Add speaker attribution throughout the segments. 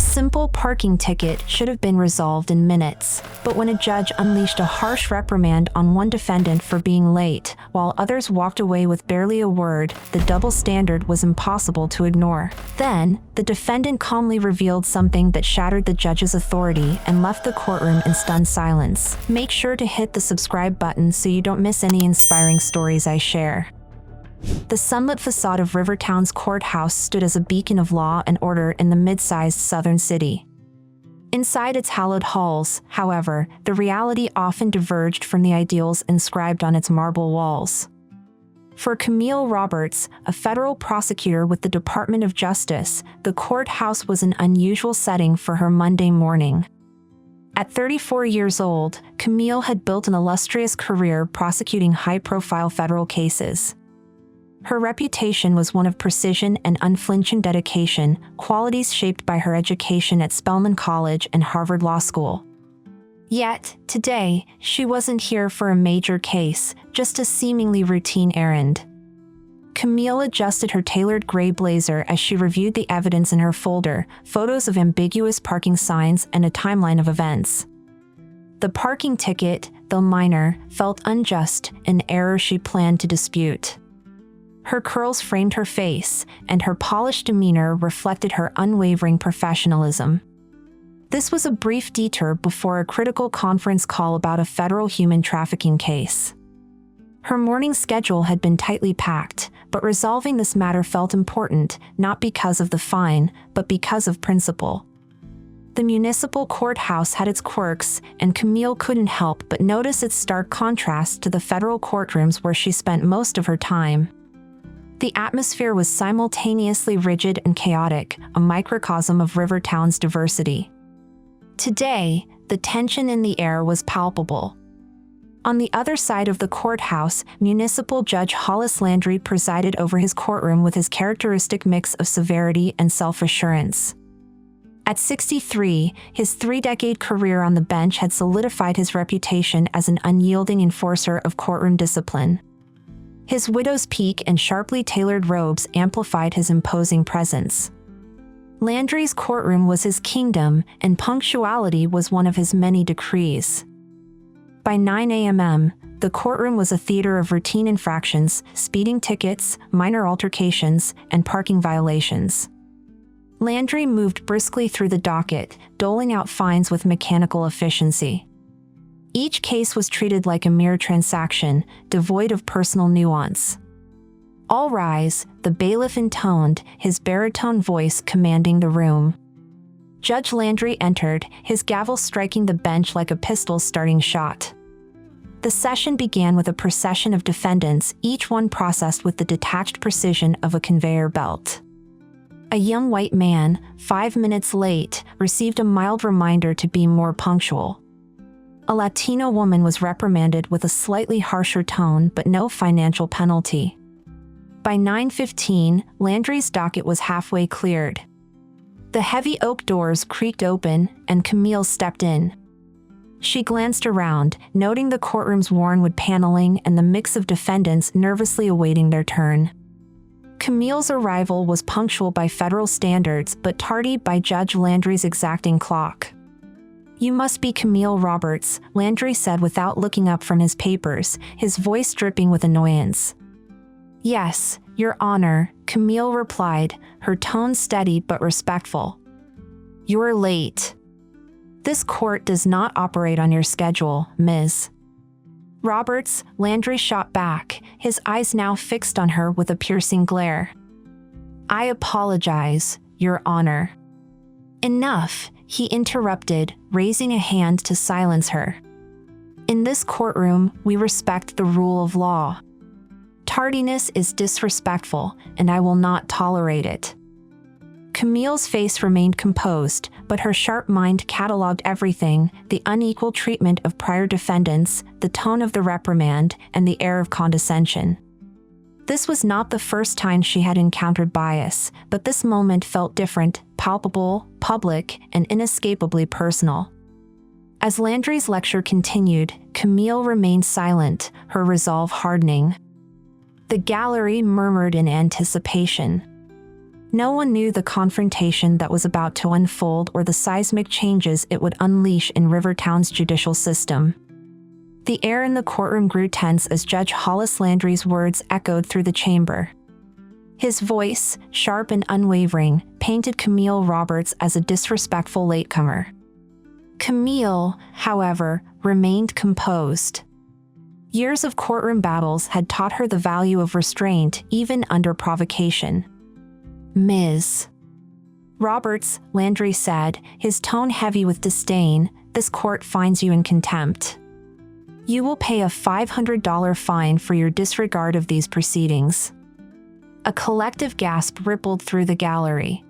Speaker 1: simple parking ticket should have been resolved in minutes, but when a judge unleashed a harsh reprimand on one defendant for being late, while others walked away with barely a word, the double standard was impossible to ignore. Then, the defendant calmly revealed something that shattered the judge's authority and left the courtroom in stunned silence. Make sure to hit the subscribe button so you don't miss any inspiring stories I share. The sunlit facade of Rivertown's courthouse stood as a beacon of law and order in the mid-sized southern city. Inside its hallowed halls, however, the reality often diverged from the ideals inscribed on its marble walls. For Camille Roberts, a federal prosecutor with the Department of Justice, the courthouse was an unusual setting for her Monday morning. At 34 years old, Camille had built an illustrious career prosecuting high-profile federal cases. Her reputation was one of precision and unflinching dedication, qualities shaped by her education at Spelman College and Harvard Law School. Yet, today, she wasn't here for a major case, just a seemingly routine errand. Camille adjusted her tailored gray blazer as she reviewed the evidence in her folder, photos of ambiguous parking signs and a timeline of events. The parking ticket, though minor, felt unjust, an error she planned to dispute. Her curls framed her face, and her polished demeanor reflected her unwavering professionalism. This was a brief detour before a critical conference call about a federal human trafficking case. Her morning schedule had been tightly packed, but resolving this matter felt important, not because of the fine, but because of principle. The municipal courthouse had its quirks, and Camille couldn't help but notice its stark contrast to the federal courtrooms where she spent most of her time. The atmosphere was simultaneously rigid and chaotic, a microcosm of Rivertown's diversity. Today, the tension in the air was palpable. On the other side of the courthouse, Municipal Judge Hollis Landry presided over his courtroom with his characteristic mix of severity and self-assurance. At 63, his three-decade career on the bench had solidified his reputation as an unyielding enforcer of courtroom discipline. His widow's peak and sharply tailored robes amplified his imposing presence. Landry's courtroom was his kingdom, and punctuality was one of his many decrees. By 9 a.m., the courtroom was a theater of routine infractions, speeding tickets, minor altercations, and parking violations. Landry moved briskly through the docket, doling out fines with mechanical efficiency. Each case was treated like a mere transaction, devoid of personal nuance. "All rise," the bailiff intoned, his baritone voice commanding the room. Judge Landry entered, his gavel striking the bench like a pistol-starting shot. The session began with a procession of defendants, each one processed with the detached precision of a conveyor belt. A young white man, 5 minutes late, received a mild reminder to be more punctual. A Latino woman was reprimanded with a slightly harsher tone but no financial penalty. By 9:15, Landry's docket was halfway cleared. The heavy oak doors creaked open, and Camille stepped in. She glanced around, noting the courtroom's worn wood paneling and the mix of defendants nervously awaiting their turn. Camille's arrival was punctual by federal standards but tardy by Judge Landry's exacting clock. "You must be Camille Roberts," Landry said without looking up from his papers, his voice dripping with annoyance. "Yes, Your Honor," Camille replied, her tone steady but respectful. "You're late. This court does not operate on your schedule, Ms. Roberts," Landry shot back, his eyes now fixed on her with a piercing glare. "I apologize, Your Honor." "Enough," he interrupted, raising a hand to silence her. "In this courtroom, we respect the rule of law. Tardiness is disrespectful, and I will not tolerate it." Camille's face remained composed, but her sharp mind cataloged everything: the unequal treatment of prior defendants, the tone of the reprimand, and the air of condescension. This was not the first time she had encountered bias, but this moment felt different, palpable, public, and inescapably personal. As Landry's lecture continued, Camille remained silent, her resolve hardening. The gallery murmured in anticipation. No one knew the confrontation that was about to unfold or the seismic changes it would unleash in Rivertown's judicial system. The air in the courtroom grew tense as Judge Hollis Landry's words echoed through the chamber. His voice, sharp and unwavering, painted Camille Roberts as a disrespectful latecomer. Camille, however, remained composed. Years of courtroom battles had taught her the value of restraint even under provocation. "Ms. Roberts," Landry said, his tone heavy with disdain, "this court finds you in contempt. You will pay a $500 fine for your disregard of these proceedings." A collective gasp rippled through the gallery.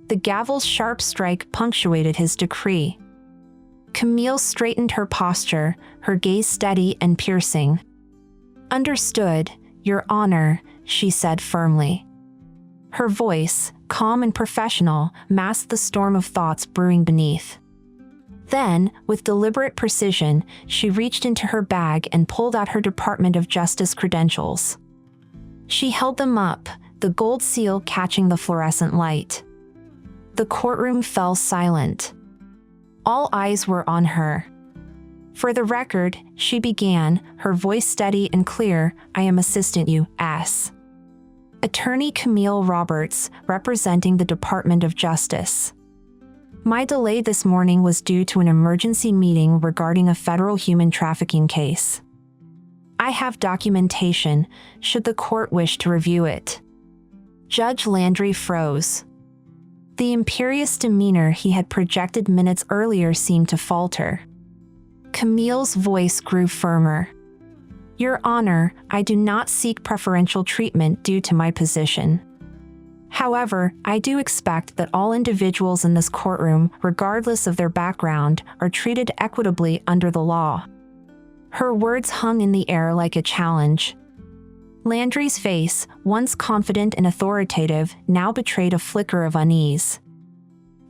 Speaker 1: The gavel's sharp strike punctuated his decree. Camille straightened her posture, her gaze steady and piercing. "Understood, Your Honor," she said firmly. Her voice, calm and professional, masked the storm of thoughts brewing beneath. Then, with deliberate precision, she reached into her bag and pulled out her Department of Justice credentials. She held them up, the gold seal catching the fluorescent light. The courtroom fell silent. All eyes were on her. "For the record," she began, her voice steady and clear, "I am Assistant U.S. Attorney Camille Roberts, representing the Department of Justice. My delay this morning was due to an emergency meeting regarding a federal human trafficking case. I have documentation, should the court wish to review it." Judge Landry froze. The imperious demeanor he had projected minutes earlier seemed to falter. Camille's voice grew firmer. "Your Honor, I do not seek preferential treatment due to my position. However, I do expect that all individuals in this courtroom, regardless of their background, are treated equitably under the law." Her words hung in the air like a challenge. Landry's face, once confident and authoritative, now betrayed a flicker of unease.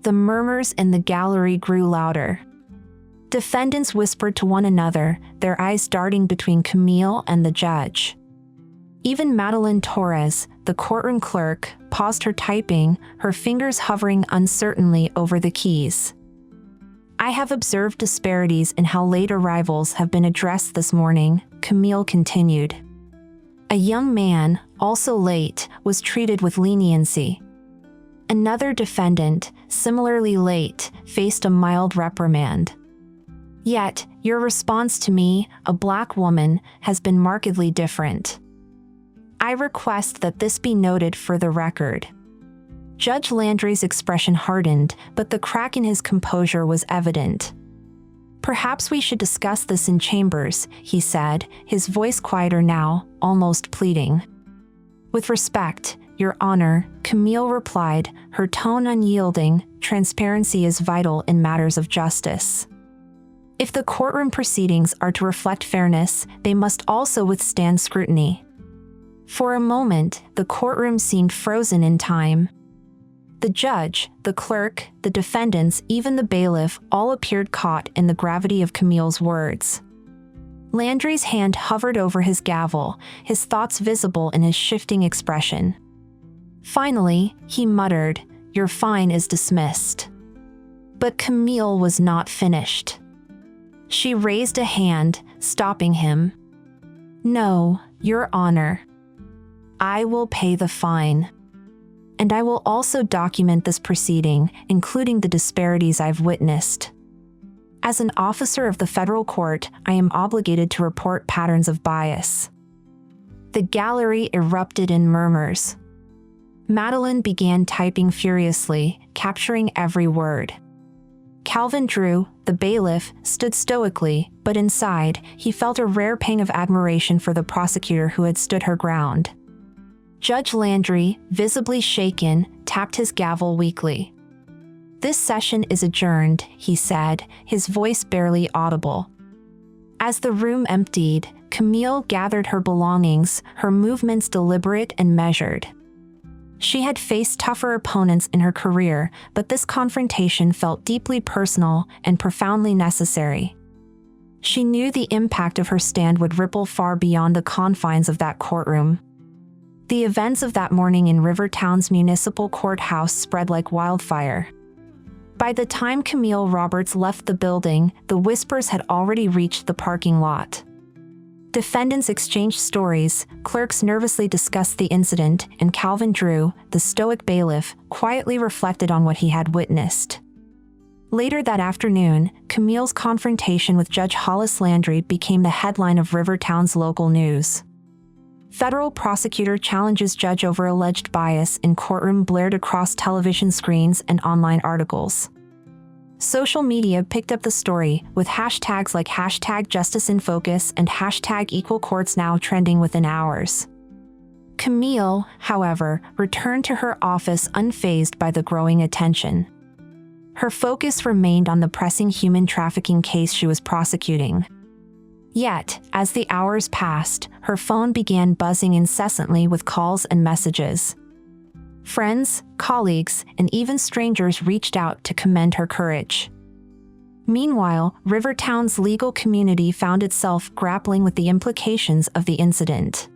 Speaker 1: The murmurs in the gallery grew louder. Defendants whispered to one another, their eyes darting between Camille and the judge. Even Madeline Torres, the courtroom clerk, paused her typing, her fingers hovering uncertainly over the keys. "I have observed disparities in how late arrivals have been addressed this morning," Camille continued. A young man, also late, was treated with leniency. Another defendant, similarly late, faced a mild reprimand. Yet, your response to me, a black woman, has been markedly different. I request that this be noted for the record." Judge Landry's expression hardened, but the crack in his composure was evident. "Perhaps we should discuss this in chambers," he said, his voice quieter now, almost pleading. "With respect, Your Honor," Camille replied, her tone unyielding, "transparency is vital in matters of justice. If the courtroom proceedings are to reflect fairness, they must also withstand scrutiny." For a moment, the courtroom seemed frozen in time. The judge, the clerk, the defendants, even the bailiff, all appeared caught in the gravity of Camille's words. Landry's hand hovered over his gavel, his thoughts visible in his shifting expression. Finally, he muttered, "Your fine is dismissed." But Camille was not finished. She raised a hand, stopping him. "No, Your Honor. I will pay the fine. And I will also document this proceeding, including the disparities I've witnessed. As an officer of the federal court, I am obligated to report patterns of bias." The gallery erupted in murmurs. Madeline began typing furiously, capturing every word. Calvin Drew, the bailiff, stood stoically, but inside, he felt a rare pang of admiration for the prosecutor who had stood her ground. Judge Landry, visibly shaken, tapped his gavel weakly. "This session is adjourned," he said, his voice barely audible. As the room emptied, Camille gathered her belongings, her movements deliberate and measured. She had faced tougher opponents in her career, but this confrontation felt deeply personal and profoundly necessary. She knew the impact of her stand would ripple far beyond the confines of that courtroom. The events of that morning in Rivertown's Municipal Courthouse spread like wildfire. By the time Camille Roberts left the building, the whispers had already reached the parking lot. Defendants exchanged stories, clerks nervously discussed the incident, and Calvin Drew, the stoic bailiff, quietly reflected on what he had witnessed. Later that afternoon, Camille's confrontation with Judge Hollis Landry became the headline of Rivertown's local news. Federal prosecutor challenges judge over alleged bias in courtroom blared across television screens and online articles. Social media picked up the story, with hashtags like #JusticeInFocus and #EqualCourtsNow trending within hours. Camille, however, returned to her office unfazed by the growing attention. Her focus remained on the pressing human trafficking case she was prosecuting. Yet, as the hours passed, her phone began buzzing incessantly with calls and messages. Friends, colleagues, and even strangers reached out to commend her courage. Meanwhile, Rivertown's legal community found itself grappling with the implications of the incident.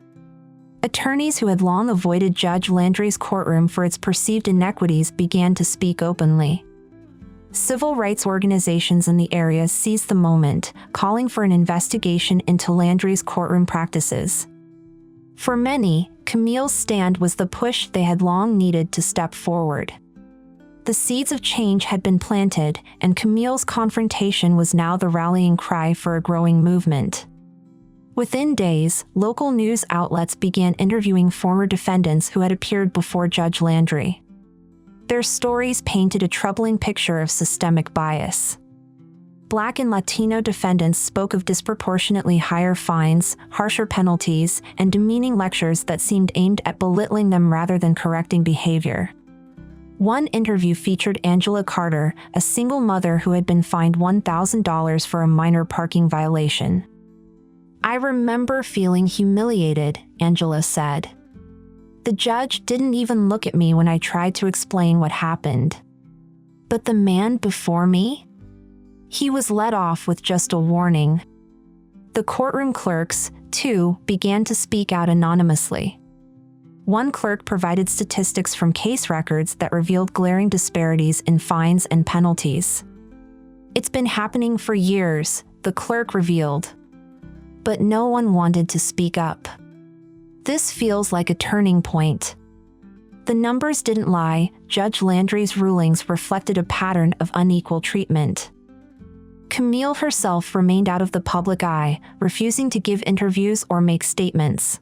Speaker 1: Attorneys who had long avoided Judge Landry's courtroom for its perceived inequities began to speak openly. Civil rights organizations in the area seized the moment, calling for an investigation into Landry's courtroom practices. For many, Camille's stand was the push they had long needed to step forward. The seeds of change had been planted, and Camille's confrontation was now the rallying cry for a growing movement. Within days, local news outlets began interviewing former defendants who had appeared before Judge Landry. Their stories painted a troubling picture of systemic bias. Black and Latino defendants spoke of disproportionately higher fines, harsher penalties, and demeaning lectures that seemed aimed at belittling them rather than correcting behavior. One interview featured Angela Carter, a single mother who had been fined $1,000 for a minor parking violation. "I remember feeling humiliated," Angela said. "The judge didn't even look at me when I tried to explain what happened. But the man before me? He was let off with just a warning." The courtroom clerks, too, began to speak out anonymously. One clerk provided statistics from case records that revealed glaring disparities in fines and penalties. "It's been happening for years," the clerk revealed. But no one wanted to speak up. "This feels like a turning point." The numbers didn't lie. Judge Landry's rulings reflected a pattern of unequal treatment. Camille herself remained out of the public eye, refusing to give interviews or make statements.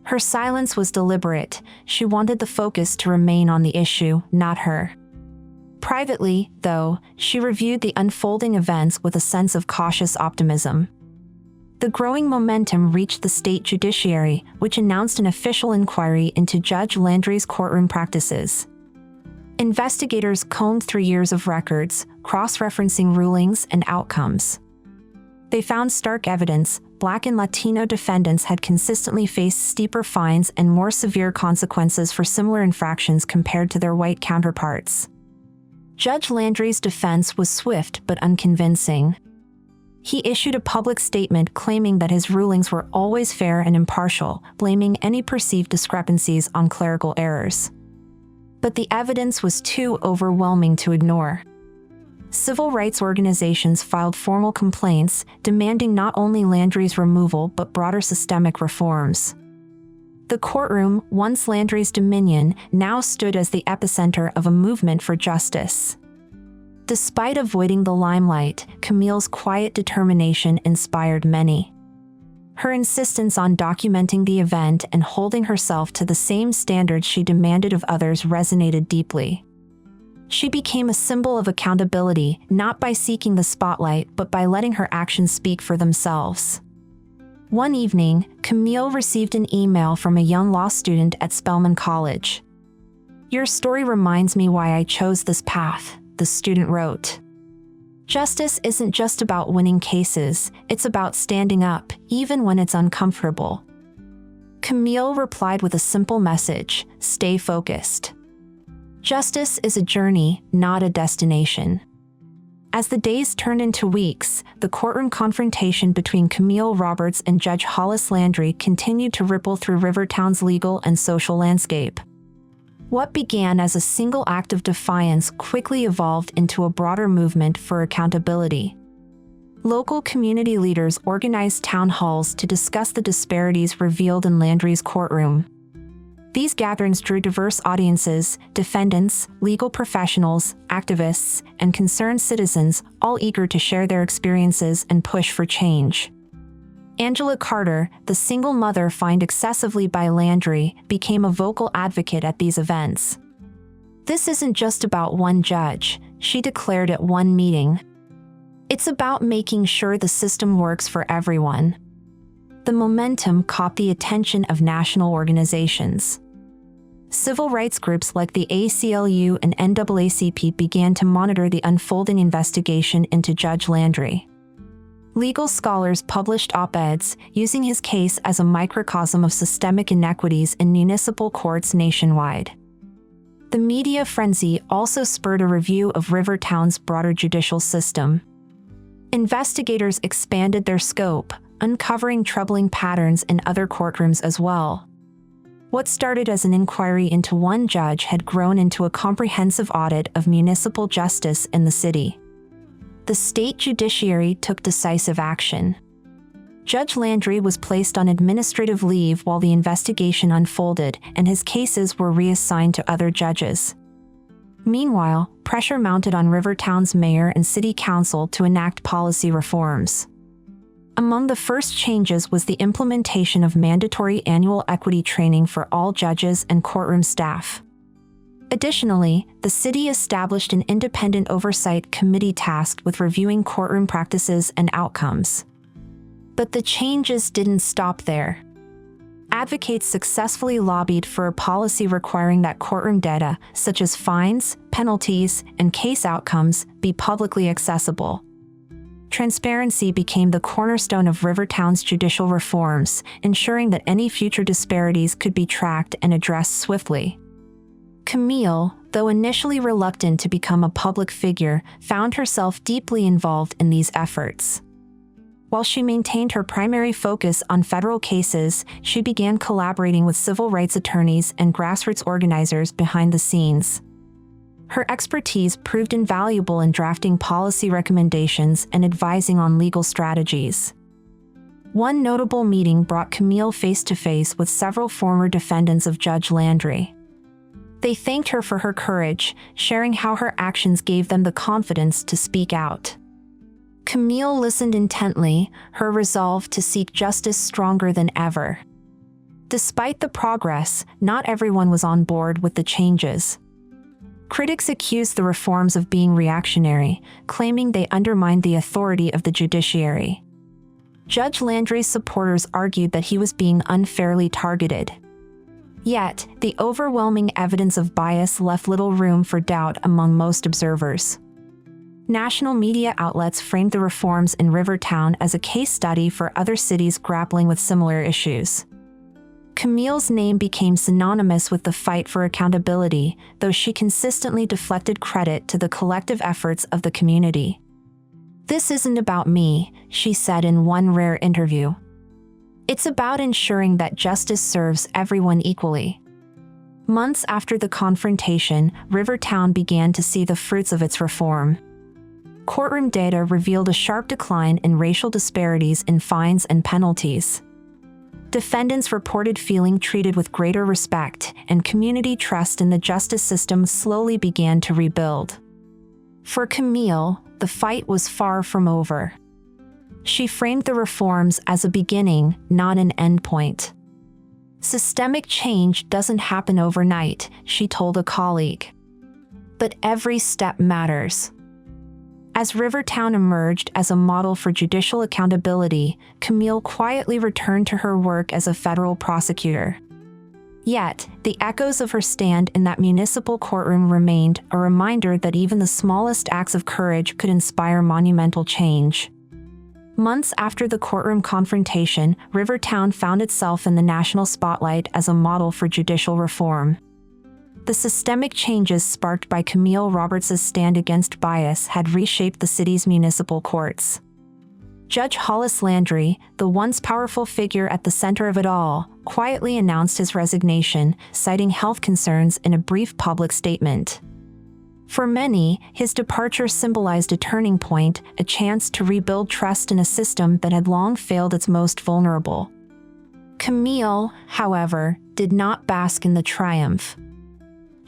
Speaker 1: Her silence was deliberate. She wanted the focus to remain on the issue, not her. Privately, though, she reviewed the unfolding events with a sense of cautious optimism. The growing momentum reached the state judiciary, which announced an official inquiry into Judge Landry's courtroom practices. Investigators combed through years of records, cross-referencing rulings and outcomes. They found stark evidence. Black and Latino defendants had consistently faced steeper fines and more severe consequences for similar infractions compared to their white counterparts. Judge Landry's defense was swift but unconvincing. He issued a public statement claiming that his rulings were always fair and impartial, blaming any perceived discrepancies on clerical errors. But the evidence was too overwhelming to ignore. Civil rights organizations filed formal complaints, demanding not only Landry's removal but broader systemic reforms. The courtroom, once Landry's dominion, now stood as the epicenter of a movement for justice. Despite avoiding the limelight, Camille's quiet determination inspired many. Her insistence on documenting the event and holding herself to the same standards she demanded of others resonated deeply. She became a symbol of accountability, not by seeking the spotlight but by letting her actions speak for themselves. One evening, Camille received an email from a young law student at Spelman College. "Your story reminds me why I chose this path," the student wrote. "Justice isn't just about winning cases, it's about standing up, even when it's uncomfortable." Camille replied with a simple message: stay focused. Justice is a journey, not a destination. As the days turned into weeks, the courtroom confrontation between Camille Roberts and Judge Hollis Landry continued to ripple through Rivertown's legal and social landscape. What began as a single act of defiance quickly evolved into a broader movement for accountability. Local community leaders organized town halls to discuss the disparities revealed in Landry's courtroom. These gatherings drew diverse audiences, defendants, legal professionals, activists, and concerned citizens, all eager to share their experiences and push for change. Angela Carter, the single mother fined excessively by Landry, became a vocal advocate at these events. "This isn't just about one judge," she declared at one meeting. "It's about making sure the system works for everyone." The momentum caught the attention of national organizations. Civil rights groups like the ACLU and NAACP began to monitor the unfolding investigation into Judge Landry. Legal scholars published op-eds using his case as a microcosm of systemic inequities in municipal courts nationwide. The media frenzy also spurred a review of Rivertown's broader judicial system. Investigators expanded their scope, uncovering troubling patterns in other courtrooms as well. What started as an inquiry into one judge had grown into a comprehensive audit of municipal justice in the city. The state judiciary took decisive action. Judge Landry was placed on administrative leave while the investigation unfolded, and his cases were reassigned to other judges. Meanwhile, pressure mounted on Rivertown's mayor and city council to enact policy reforms. Among the first changes was the implementation of mandatory annual equity training for all judges and courtroom staff. Additionally, the city established an independent oversight committee tasked with reviewing courtroom practices and outcomes. But the changes didn't stop there. Advocates successfully lobbied for a policy requiring that courtroom data, such as fines, penalties, and case outcomes, be publicly accessible. Transparency became the cornerstone of Rivertown's judicial reforms, ensuring that any future disparities could be tracked and addressed swiftly. Camille, though initially reluctant to become a public figure, found herself deeply involved in these efforts. While she maintained her primary focus on federal cases, she began collaborating with civil rights attorneys and grassroots organizers behind the scenes. Her expertise proved invaluable in drafting policy recommendations and advising on legal strategies. One notable meeting brought Camille face-to-face with several former defendants of Judge Landry. They thanked her for her courage, sharing how her actions gave them the confidence to speak out. Camille listened intently, her resolve to seek justice stronger than ever. Despite the progress, not everyone was on board with the changes. Critics accused the reforms of being reactionary, claiming they undermined the authority of the judiciary. Judge Landry's supporters argued that he was being unfairly targeted. Yet, the overwhelming evidence of bias left little room for doubt among most observers. National media outlets framed the reforms in Rivertown as a case study for other cities grappling with similar issues. Camille's name became synonymous with the fight for accountability, though she consistently deflected credit to the collective efforts of the community. "This isn't about me," she said in one rare interview. "It's about ensuring that justice serves everyone equally." Months after the confrontation, Rivertown began to see the fruits of its reform. Courtroom data revealed a sharp decline in racial disparities in fines and penalties. Defendants reported feeling treated with greater respect, and community trust in the justice system slowly began to rebuild. For Camille, the fight was far from over. She framed the reforms as a beginning, not an endpoint. "Systemic change doesn't happen overnight," she told a colleague. "But every step matters." As Rivertown emerged as a model for judicial accountability, Camille quietly returned to her work as a federal prosecutor. Yet, the echoes of her stand in that municipal courtroom remained, a reminder that even the smallest acts of courage could inspire monumental change. Months after the courtroom confrontation, Rivertown found itself in the national spotlight as a model for judicial reform. The systemic changes sparked by Camille Roberts' stand against bias had reshaped the city's municipal courts. Judge Hollis Landry, the once powerful figure at the center of it all, quietly announced his resignation, citing health concerns in a brief public statement. For many, his departure symbolized a turning point, a chance to rebuild trust in a system that had long failed its most vulnerable. Camille, however, did not bask in the triumph.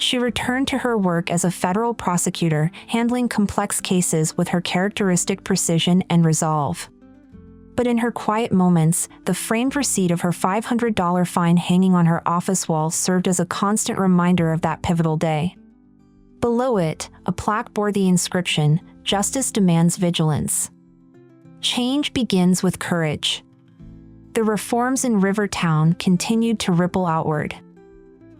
Speaker 1: She returned to her work as a federal prosecutor, handling complex cases with her characteristic precision and resolve. But in her quiet moments, the framed receipt of her $500 fine hanging on her office wall served as a constant reminder of that pivotal day. Below it, a plaque bore the inscription, "Justice demands vigilance." Change begins with courage. The reforms in Rivertown continued to ripple outward.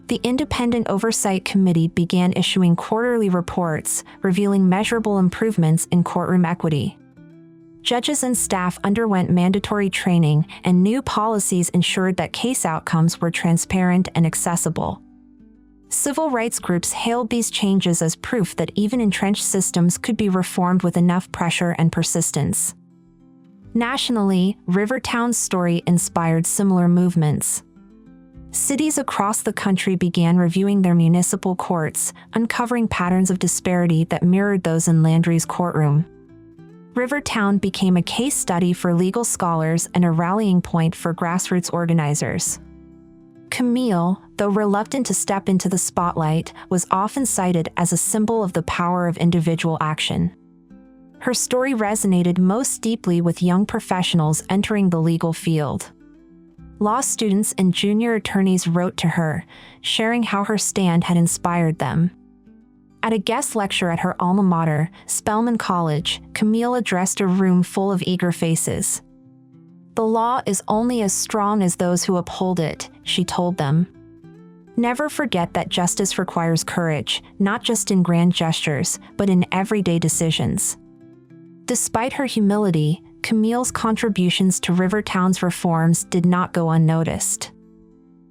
Speaker 1: The Independent Oversight Committee began issuing quarterly reports, revealing measurable improvements in courtroom equity. Judges and staff underwent mandatory training, and new policies ensured that case outcomes were transparent and accessible. Civil rights groups hailed these changes as proof that even entrenched systems could be reformed with enough pressure and persistence. Nationally, Rivertown's story inspired similar movements. Cities across the country began reviewing their municipal courts, uncovering patterns of disparity that mirrored those in Landry's courtroom. Rivertown became a case study for legal scholars and a rallying point for grassroots organizers. Camille, though reluctant to step into the spotlight, was often cited as a symbol of the power of individual action. Her story resonated most deeply with young professionals entering the legal field. Law students and junior attorneys wrote to her, sharing how her stand had inspired them. At a guest lecture at her alma mater, Spelman College, Camille addressed a room full of eager faces. "The law is only as strong as those who uphold it," she told them. Never forget that justice requires courage, not just in grand gestures, but in everyday decisions. Despite her humility, Camille's contributions to Rivertown's reforms did not go unnoticed.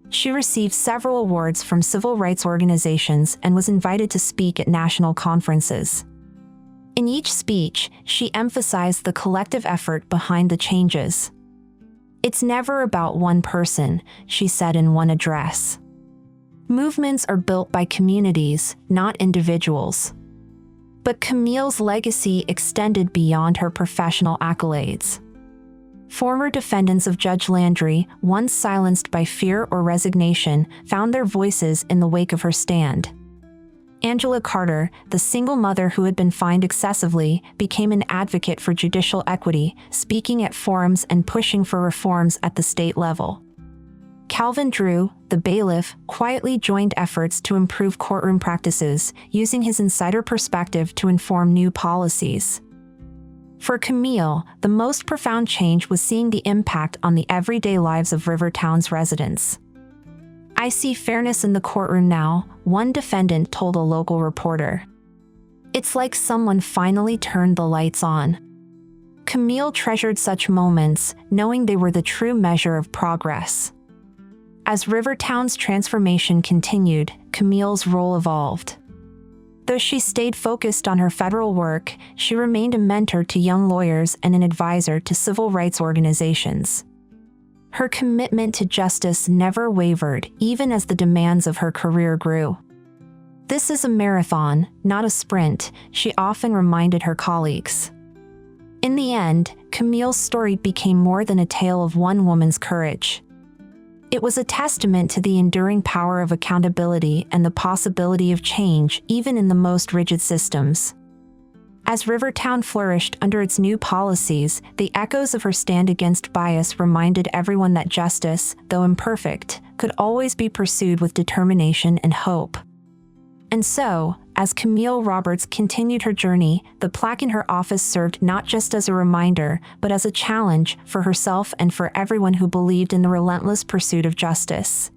Speaker 1: She received several awards from civil rights organizations and was invited to speak at national conferences. In each speech, she emphasized the collective effort behind the changes. "It's never about one person," she said in one address. "Movements are built by communities, not individuals." But Camille's legacy extended beyond her professional accolades. Former defendants of Judge Landry, once silenced by fear or resignation, found their voices in the wake of her stand. Angela Carter, the single mother who had been fined excessively, became an advocate for judicial equity, speaking at forums and pushing for reforms at the state level. Calvin Drew, the bailiff, quietly joined efforts to improve courtroom practices, using his insider perspective to inform new policies. For Camille, the most profound change was seeing the impact on the everyday lives of Rivertown's residents. "I see fairness in the courtroom now," one defendant told a local reporter. "It's like someone finally turned the lights on." Camille treasured such moments, knowing they were the true measure of progress. As Rivertown's transformation continued, Camille's role evolved. Though she stayed focused on her federal work, she remained a mentor to young lawyers and an advisor to civil rights organizations. Her commitment to justice never wavered, even as the demands of her career grew. "This is a marathon, not a sprint," she often reminded her colleagues. In the end, Camille's story became more than a tale of one woman's courage. It was a testament to the enduring power of accountability and the possibility of change, even in the most rigid systems. As Rivertown flourished under its new policies, the echoes of her stand against bias reminded everyone that justice, though imperfect, could always be pursued with determination and hope. And so, as Camille Roberts continued her journey, the plaque in her office served not just as a reminder, but as a challenge for herself and for everyone who believed in the relentless pursuit of justice.